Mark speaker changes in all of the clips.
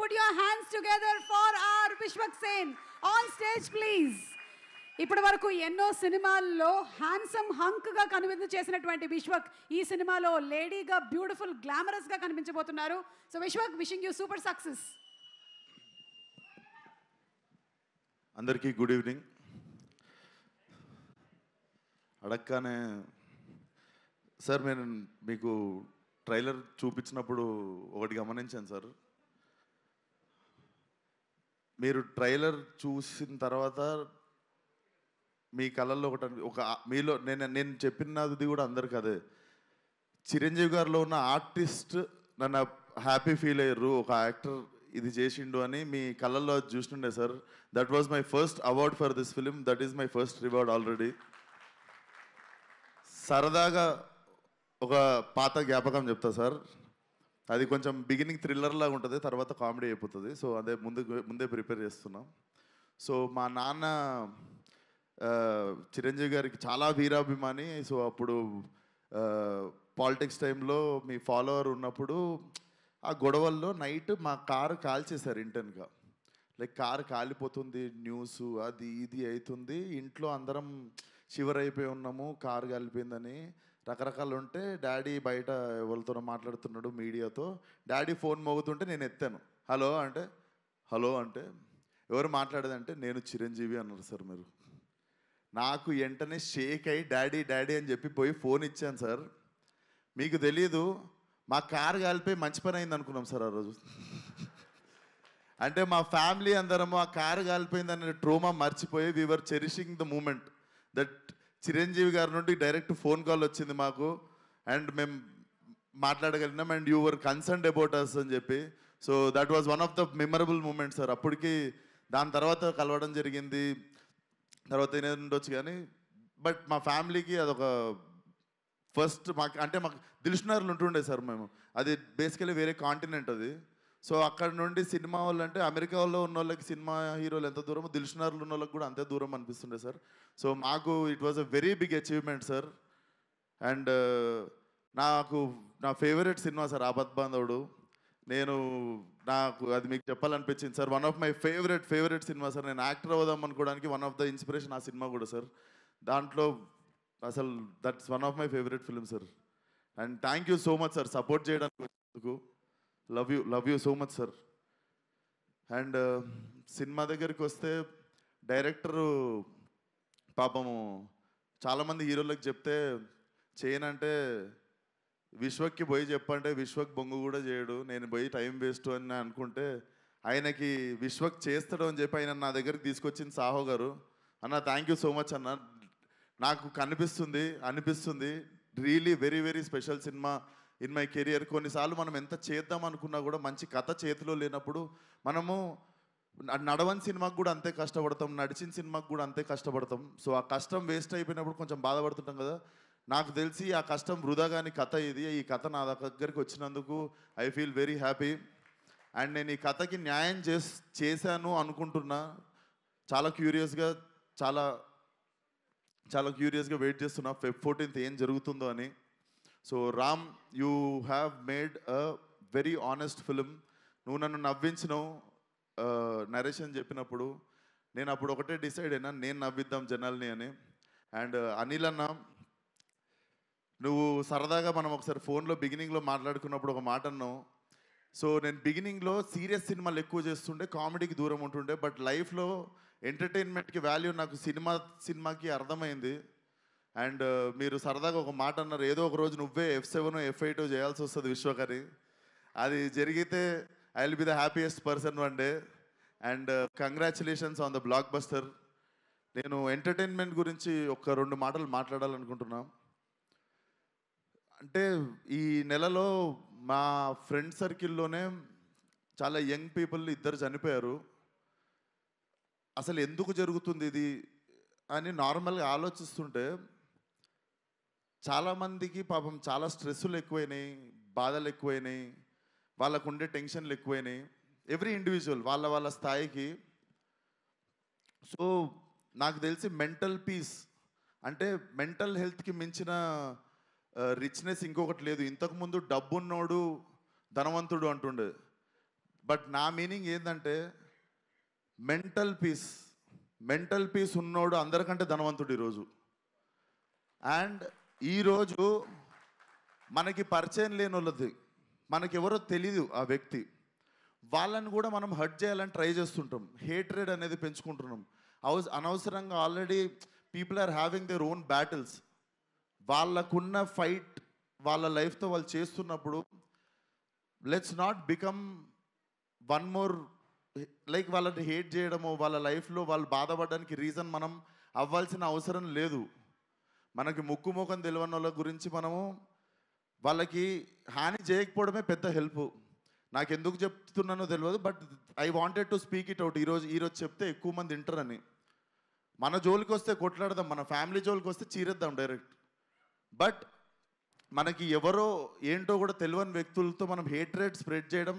Speaker 1: put your hands together for our Vishwak Sen. On stage, please. ఇప్పటి వరకు ఎన్నో సినిమాల్లో హ్యాండ్సమ్ హంక్గా కనువిందు చేసినటువంటి విశ్వక్ ఈ సినిమాలో లేడీగా బ్యూటిఫుల్ గ్లామరస్గా కనిపించబోతున్నారు. So Vishwak, wishing you super success.
Speaker 2: అందరికీ గుడ్ ఈవినింగ్. అడగగానే సార్, నేను మీకు ట్రైలర్ చూపించినప్పుడు ఒకటి గమనించాను సార్. మీరు ట్రైలర్ చూసిన తర్వాత మీ కళల్లో ఒక మీలో నేను చెప్పినది కూడా అందరికి అదే, చిరంజీవి గారిలో ఉన్న ఆర్టిస్ట్ నన్ను హ్యాపీ ఫీల్ అయ్యారు, ఒక యాక్టర్ ఇది చేసిండు అని మీ కళల్లో చూస్తుండే sir. That was my first award for this film. That is my first reward already. సరదాగా ఒక పాత జ్ఞాపకం చెప్తా సార్. అది కొంచెం బిగినింగ్ థ్రిల్లర్ లాగా ఉంటుంది, తర్వాత కామెడీ అయిపోతుంది. సో అదే ముందే ప్రిపేర్ చేస్తున్నాం. సో మా నాన్న చిరంజీవి గారికి చాలా వీరాభిమాని. సో అప్పుడు పాలిటిక్స్ టైంలో మీ ఫాలోవర్ ఉన్నప్పుడు ఆ గొడవల్లో నైట్ మా కారు కాల్చేశారు ఇంటెన్గా. లైక్ కారు కాలిపోతుంది, న్యూస్ అది ఇది అవుతుంది, ఇంట్లో అందరం షివర్ అయిపోయి ఉన్నాము, కారు కాలిపోయిందని రకరకాలు ఉంటే డాడీ బయట ఎవరితోనో మాట్లాడుతున్నాడు మీడియాతో. డాడీ ఫోన్ మోగుతుంటే నేను ఎత్తాను. హలో అంటే ఎవరు మాట్లాడేదంటే నేను చిరంజీవి అన్నారు సార్. మీరు నాకు వెంటనే షేక్ అయ్యి డాడీ అని చెప్పి పోయి ఫోన్ ఇచ్చాను సార్. మీకు తెలీదు, మా కారు కాలిపోయి మంచి పని అయింది అనుకున్నాం సార్ ఆ రోజు. అంటే మా ఫ్యామిలీ అందరము ఆ కారు కాలిపోయిందనే ట్రోమా మర్చిపోయి we are cherishing the moment that Chiranjeevi గారి నుండి డైరెక్ట్ ఫోన్ కాల్ వచ్చింది మాకు, అండ్ మేము మాట్లాడగలిగినాం, and you were concerned about us అని చెప్పి. So that was one of the memorable moment sir. అప్పటికి దాని తర్వాత కలవడం జరిగింది, తర్వాత ఏదైనా ఉండొచ్చు కానీ, బట్ మా ఫ్యామిలీకి అదొక ఫస్ట్. మాకు దిల్షునగర్లు ఉంటుండే సార్ మేము. అది బేసికలీ వేరే కాంటినెంట్ అది. సో అక్కడ నుండి సినిమా వాళ్ళు అంటే అమెరికా వాళ్ళు ఉన్న వాళ్ళకి సినిమా హీరోలు ఎంత దూరమో దిల్షునగర్లు ఉన్న వాళ్ళకి కూడా అంతే దూరం అనిపిస్తుండే సార్. సో మాకు it was a very big achievement sir. And నా favourite cinema sir Aapadbandhavudu. నాకు అది మీకు చెప్పాలనిపించింది sir. One of my favourite cinema sir. నేను యాక్టర్ అవుదాం అనుకోవడానికి వన్ ఆఫ్ ద ఇన్స్పిరేషన్ ఆ సినిమా కూడా సార్. దాంట్లో అసలు that's one of my favourite film sir. And thank you so much sir support చేయడానికి. Love you so much sir. And cinema దగ్గరికి వస్తే డైరెక్టరు పాపము చాలామంది హీరోలకు చెప్తే చేయనంటే విశ్వక్కి పోయి చెప్పంటే విశ్వక్ బొంగు కూడా చేయడు, నేను పోయి టైం వేస్ట్ అని అనుకుంటే ఆయనకి విశ్వక్ చేస్తాడు అని చెప్పి ఆయన నా దగ్గరికి తీసుకొచ్చింది సాహో గారు. అన్న థ్యాంక్ యూ సో మచ్ అన్న. నాకు అనిపిస్తుంది really very very special cinema in my career. కొన్నిసార్లు మనం ఎంత చేద్దాం అనుకున్నా కూడా మంచి కథ చేతిలో లేనప్పుడు మనము నడవని సినిమాకు కూడా అంతే కష్టపడతాం, నడిచిన సినిమాకు కూడా అంతే కష్టపడతాం. సో ఆ కష్టం వేస్ట్ అయిపోయినప్పుడు కొంచెం బాధపడుతుంటాం కదా. నాకు తెలిసి ఆ కష్టం వృధా కాని కథ ఇది. ఈ కథ నా దగ్గరికి వచ్చినందుకు I feel very happy. And నేను ఈ కథకి న్యాయం చేశాను అనుకుంటున్నా. చాలా క్యూరియస్గా వెయిట్ చేస్తున్నా Feb 14th ఏం జరుగుతుందో అని. So Ram, you have made a very honest film. నువ్వు నన్ను నవ్వించినావు నరేషన్ చెప్పినప్పుడు. నేను అప్పుడు ఒకటే డిసైడ్ అయినా, నేను నవ్విద్దాం జనాల్ని అని. అండ్ అనిల్ అన్న, నువ్వు సరదాగా మనం ఒకసారి ఫోన్లో బిగినింగ్లో మాట్లాడుకున్నప్పుడు ఒక మాట అన్నావు. సో నేను బిగినింగ్లో సీరియస్ సినిమాలు ఎక్కువ చేస్తుండే, కామెడీకి దూరం ఉంటుండే. బట్ లైఫ్లో ఎంటర్టైన్మెంట్కి వాల్యూ నాకు సినిమాకి అర్థమైంది. అండ్ మీరు సరదాగా ఒక మాట అన్నారు, ఏదో ఒక రోజు నువ్వే F7 F8 చేయాల్సి వస్తుంది విశ్వకరి. అది జరిగితే I will be the happiest person one day. And congratulations on the block buster. నేను ఎంటర్టైన్మెంట్ గురించి ఒక 2 మాటలు మాట్లాడాలనుకుంటున్నా. అంటే ఈ నెలలో మా ఫ్రెండ్ సర్కిల్లోనే చాలా యంగ్ పీపుల్ 2 చనిపోయారు. అసలు ఎందుకు జరుగుతుంది ఇది అని నార్మల్గా ఆలోచిస్తుంటే చాలామందికి పాపం చాలా స్ట్రెస్సులు ఎక్కువైనాయి, బాధలు ఎక్కువైనాయి, వాళ్ళకు ఉండే టెన్షన్లు ఎక్కువైనాయి. ఎవ్రీ ఇండివిజువల్ వాళ్ళ స్థాయికి. సో నాకు తెలిసి మెంటల్ పీస్ అంటే మెంటల్ హెల్త్కి మించిన రిచ్నెస్ ఇంకొకటి లేదు. ఇంతకుముందు డబ్బున్నోడు ధనవంతుడు అంటుండే, బట్ నా మీనింగ్ ఏంటంటే మెంటల్ పీస్ ఉన్నోడు అందరికంటే ధనవంతుడు ఈరోజు. అండ్ ఈరోజు మనకి పరిచయం లేని వాళ్ళది, మనకెవరో తెలీదు ఆ వ్యక్తి, వాళ్ళని కూడా మనం హర్ట్ చేయాలని ట్రై చేస్తుంటాం. హేట్రేడ్ అనేది పెంచుకుంటున్నాం అనవసరంగా. Already people are having their own battles. వాళ్ళకున్న ఫైట్ వాళ్ళ లైఫ్తో వాళ్ళు చేస్తున్నప్పుడు let's not become one more, like వాళ్ళని హేట్ చేయడము, వాళ్ళ లైఫ్లో వాళ్ళు బాధపడడానికి రీజన్ మనం అవ్వాల్సిన అవసరం లేదు. మనకి ముక్కు ముఖం తెలియని వాళ్ళ గురించి మనము వాళ్ళకి హాని చేయకపోవడమే పెద్ద హెల్ప్. నాకు ఎందుకు చెప్తున్నానో తెలియదు, but I wanted to speak it out. ఈరోజు చెప్తే ఎక్కువ మంది వింటారని. మన జోలికి వస్తే కొట్లాడదాం, మన ఫ్యామిలీ జోలికి వస్తే చీరేద్దాం డైరెక్ట్. బట్ మనకి ఎవరో ఏంటో కూడా తెలియని వ్యక్తులతో మనం హేట్రేట్ స్ప్రెడ్ చేయడం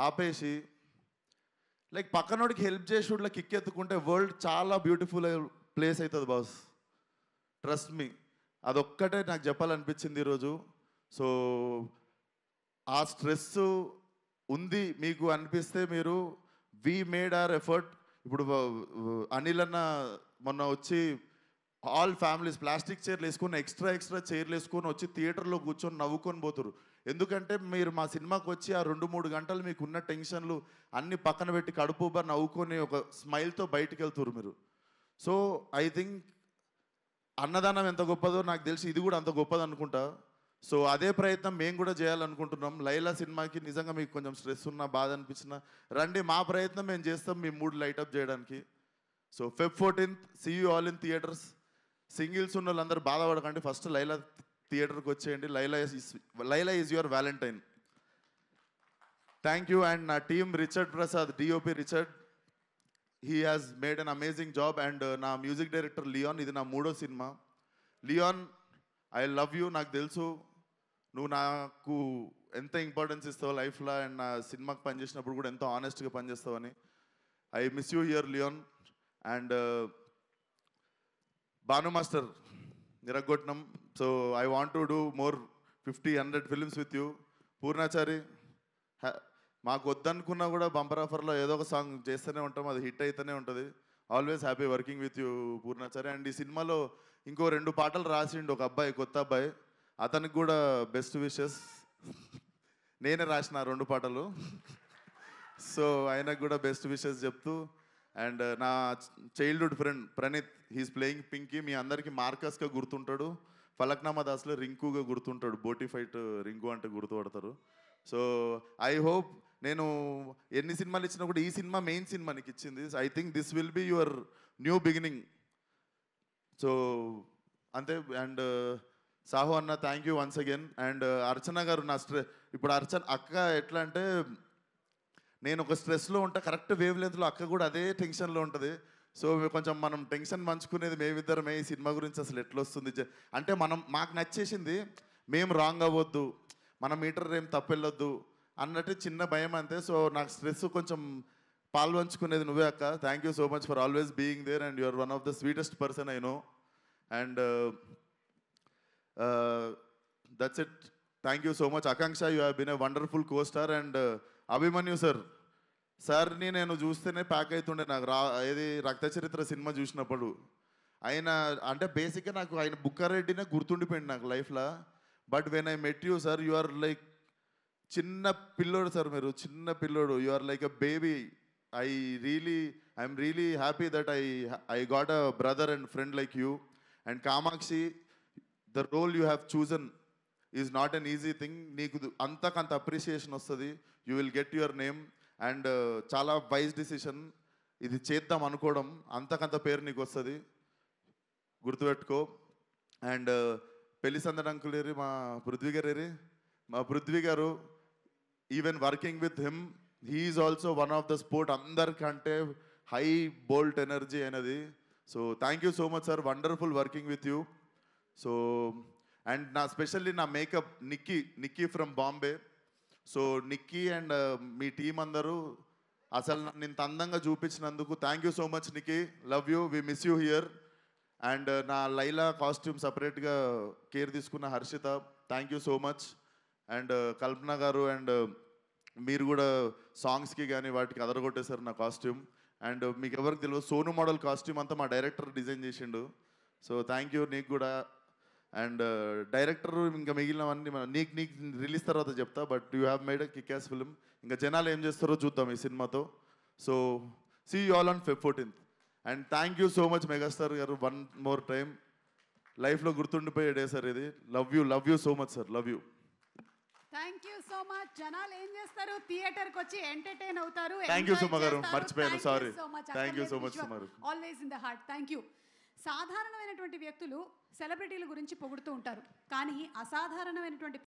Speaker 2: ఆపేసి, లైక్ పక్కనోడికి హెల్ప్ చేసి కిక్ ఎత్తుకుంటే వరల్డ్ చాలా బ్యూటిఫుల్ ప్లేస్ అవుతుంది బాస్. ట్రస్ట్ మీ, అదొక్కటే నాకు చెప్పాలనిపించింది ఈరోజు. సో ఆ స్ట్రెస్ ఉంది మీకు అనిపిస్తే మీరు వీ మేడ్ అవర్ ఎఫర్ట్. ఇప్పుడు అనిల్ అన్న మొన్న వచ్చి ఆల్ ఫ్యామిలీస్ ప్లాస్టిక్ చైర్లు వేసుకొని ఎక్స్ట్రా చైర్లు వేసుకొని వచ్చి థియేటర్లో కూర్చొని నవ్వుకొని పోతారు. ఎందుకంటే మీరు మా సినిమాకి వచ్చి ఆ 2-3 గంటలు మీకు ఉన్న టెన్షన్లు అన్నీ పక్కన పెట్టి కడుపుబా నవ్వుకొని ఒక స్మైల్తో బయటికి వెళ్తారు మీరు. సో ఐ థింక్ అన్నదానం ఎంత గొప్పదో నాకు తెలిసి ఇది కూడా అంత గొప్పది అనుకుంటా. సో అదే ప్రయత్నం మేము కూడా చేయాలనుకుంటున్నాం. లైలా సినిమాకి నిజంగా మీకు కొంచెం స్ట్రెస్ ఉన్నా, బాధ అనిపించినా రండి, మా ప్రయత్నం మేము చేస్తాం మీ మూడ్ లైటప్ చేయడానికి. So Feb 14th see you all in theatres. Singles ఉన్న వాళ్ళందరూ బాధపడకండి, ఫస్ట్ లైలా థియేటర్కి వచ్చేయండి. Laila is your valentine. Thank you. And నా team Richard Prasad, DOP Richard, he has made an amazing job. And నా మ్యూజిక్ డైరెక్టర్ లియాన్, ఇది నా 3వ సినిమా. Leon, I love you. నాకు తెలుసు నువ్వు నాకు ఎంత ఇంపార్టెన్స్ ఇస్తావు లైఫ్లో, అండ్ నా సినిమాకి పనిచేసినప్పుడు కూడా ఎంతో ఆనెస్ట్గా పనిచేస్తావని. I miss you here Leon. And Bhanu master నిరగొట్టినాం. So I want to do more 50-100 films with you. Purnachari, మాకు వద్దనుకున్నా కూడా బంపర్ ఆఫర్లో ఏదో ఒక సాంగ్ చేస్తూనే ఉంటాం, అది హిట్ అయితేనే ఉంటుంది. Always happy working with you Purnachari. And ఈ సినిమాలో ఇంకో 2 పాటలు రాసిండు ఒక అబ్బాయి, కొత్త అబ్బాయి, అతనికి కూడా బెస్ట్ విషెస్. నేనే రాసిన 2 పాటలు. సో ఆయనకు కూడా బెస్ట్ విషెస్ చెప్తూ. అండ్ నా childhood friend Praneeth, he's playing Pinky. మీ అందరికీ మార్కస్గా గుర్తుంటాడు, ఫలక్నామా దాస్లో రింకుగా గుర్తుంటాడు, బోటీ ఫైట్ రింకు అంటే గుర్తుపడతారు. సో ఐ హోప్ నేను ఎన్ని సినిమాలు ఇచ్చినా కూడా ఈ సినిమా మెయిన్ సినిమా నీకు ఇచ్చింది. I think this will be your new beginning. So అంతే. అండ్ సాహు అన్న, thank you once again. And Archana గారు, నా ఇప్పుడు అక్క ఎట్లా అంటే, నేను ఒక స్ట్రెస్లో ఉంటా, కరెక్ట్ వేవ్ లెంత్లో అక్క కూడా అదే టెన్షన్లో ఉంటుంది. సో కొంచెం మనం టెన్షన్ పంచుకునేది మేమిద్దరమే. ఈ సినిమా గురించి అసలు ఎట్లా వస్తుంది అంటే, మాకు నచ్చేసింది, మేము రాంగ్ అవ్వద్దు, మన మీటర్ ఏం తప్పెళ్ళొద్దు అన్నట్టు చిన్న భయం అంతే. సో నాకు స్ట్రెస్ కొంచెం పాల్పంచుకునేది నువ్వే అక్క. Thank you so much for always being there. And you're one of the sweetest person I know. And that's it. Thank you so much. Akanksha, you have been a wonderful co star. And Abhimanyu సార్ని నేను చూస్తేనే pack అవుతుండే నాకు. ఏది రక్త చరిత్ర cinema చూసినప్పుడు ఆయన అంటే బేసిక్గా నాకు ఆయన బుక్కారెడ్డినే గుర్తుండిపోయింది నాకు లైఫ్లో. But when I met you sir, you are like చిన్న పిల్లోడు సార్, మీరు చిన్న పిల్లోడు, you are like a baby. I'm really happy that I got a brother and friend like you. And Kamakshi, the role you have chosen is not an easy thing. నీకు అంతకంత appreciation వస్తుంది, you will get your name. And చాలా wise decision ఇది చేద్దాం అనుకోవడం, అంతకంత పేరు నీకు వస్తుంది, గుర్తుపెట్టుకో. అండ్ పెళ్లి సందడి అంకుల్ ఏరి, మా పృథ్వీ గారు, even working with him, he is also one of the sport, అందరికంటే హై బోల్ట్ ఎనర్జీ అనేది. So thank you so much sir, wonderful working with you. So and specially నా makeup Nikki from Bombay. So Nikki and మీ team అందరూ అసలు నన్ను ఇంత అందంగా చూపించినందుకు thank you so much Nikki, love you, we miss you here. And నా Laila costume సపరేట్గా కేర్ తీసుకున్న Harshitha, thank you so much. And కల్పన గారు అండ్ మీరు కూడా సాంగ్స్కి కానీ వాటికి అదరగొట్టేశారు నా కాస్ట్యూమ్. అండ్ మీకు ఎవరికి తెలియదు, సోను మోడల్ కాస్ట్యూమ్ అంతా మా డైరెక్టర్ డిజైన్ చేసిండు. సో థ్యాంక్ యూ నీకు కూడా. అండ్ డైరెక్టర్ ఇంకా మిగిలినవన్నీ నీకు రిలీజ్ తర్వాత చెప్తా. But you have made a kick ass film. ఇంకా జనాలు ఏం చేస్తారో చూద్దాం ఈ సినిమాతో. So see you all on Feb 14th. And thank you so much megastar garu, one more time. లైఫ్లో గుర్తుండిపోయే డే సార్ ఇది. Love you so much sir, love you.
Speaker 1: Thank you so much. జనాలు ఏం చేస్తారు, థియేటర్కి వచ్చి ఎంటర్టైన్ అవుతారు.
Speaker 2: Thank you సుమ గారు, మర్చిపోయాను, sorry. Thank you so much Suma గారు.
Speaker 1: Always in the heart. Thank you. సాధారణమైనటువంటి వ్యక్తులు సెలబ్రిటీల గురించి పొగుడుతూ ఉంటారు, కానీ అసాధారణమైనటువంటి